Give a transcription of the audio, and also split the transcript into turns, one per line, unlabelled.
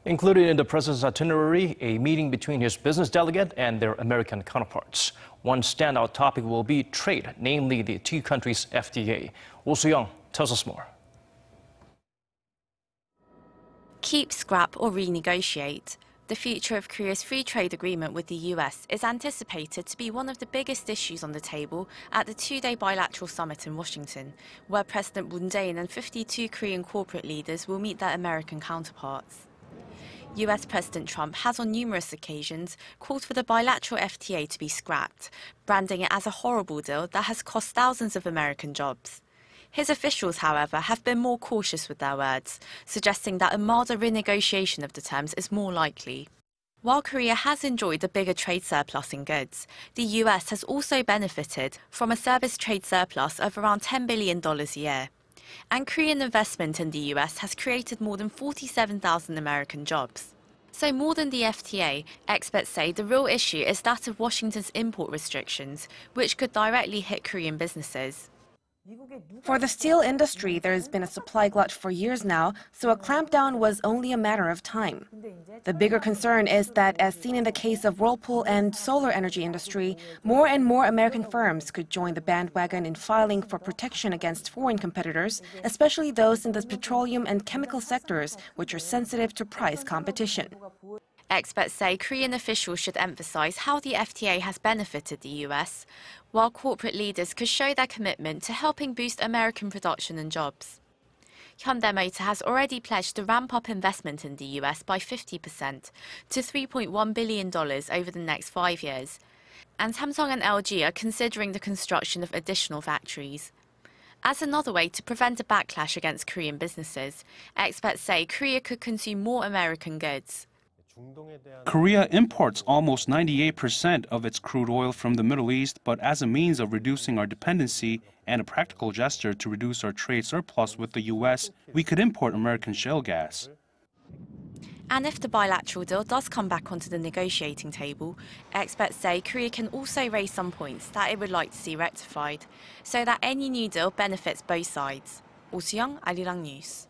Included in the president's itinerary, a meeting between his business delegate and their American counterparts. One standout topic will be trade, namely the two countries' FTA. Soo-young tells us more.
Keep, scrap or renegotiate. The future of Korea's free trade agreement with the U.S. is anticipated to be one of the biggest issues on the table at the two-day bilateral summit in Washington, where President Moon Jae-in and 52 Korean corporate leaders will meet their American counterparts. U.S. President Trump has on numerous occasions called for the bilateral FTA to be scrapped, branding it as a horrible deal that has cost thousands of American jobs. His officials, however, have been more cautious with their words, suggesting that a milder renegotiation of the terms is more likely. While Korea has enjoyed a bigger trade surplus in goods, the U.S. has also benefited from a service trade surplus of around $10 billion a year. And Korean investment in the U.S. has created more than 47,000 American jobs. So more than the FTA, experts say the real issue is that of Washington's import restrictions, which could directly hit Korean businesses.
For the steel industry, there has been a supply glut for years now, so a clampdown was only a matter of time. The bigger concern is that, as seen in the case of Whirlpool and solar energy industry, more and more American firms could join the bandwagon in filing for protection against foreign competitors, especially those in the petroleum and chemical sectors, which are sensitive to price competition.
Experts say Korean officials should emphasize how the FTA has benefited the U.S., while corporate leaders could show their commitment to helping boost American production and jobs. Hyundai Motor has already pledged to ramp up investment in the U.S. by 50% to $3.1 billion over the next 5 years, and Samsung and LG are considering the construction of additional factories. As another way to prevent a backlash against Korean businesses, experts say Korea could consume more American goods.
Korea imports almost 98% of its crude oil from the Middle East, but as a means of reducing our dependency and a practical gesture to reduce our trade surplus with the U.S., we could import American shale gas.
And if the bilateral deal does come back onto the negotiating table, experts say Korea can also raise some points that it would like to see rectified, so that any new deal benefits both sides. Soo-young, Arirang News.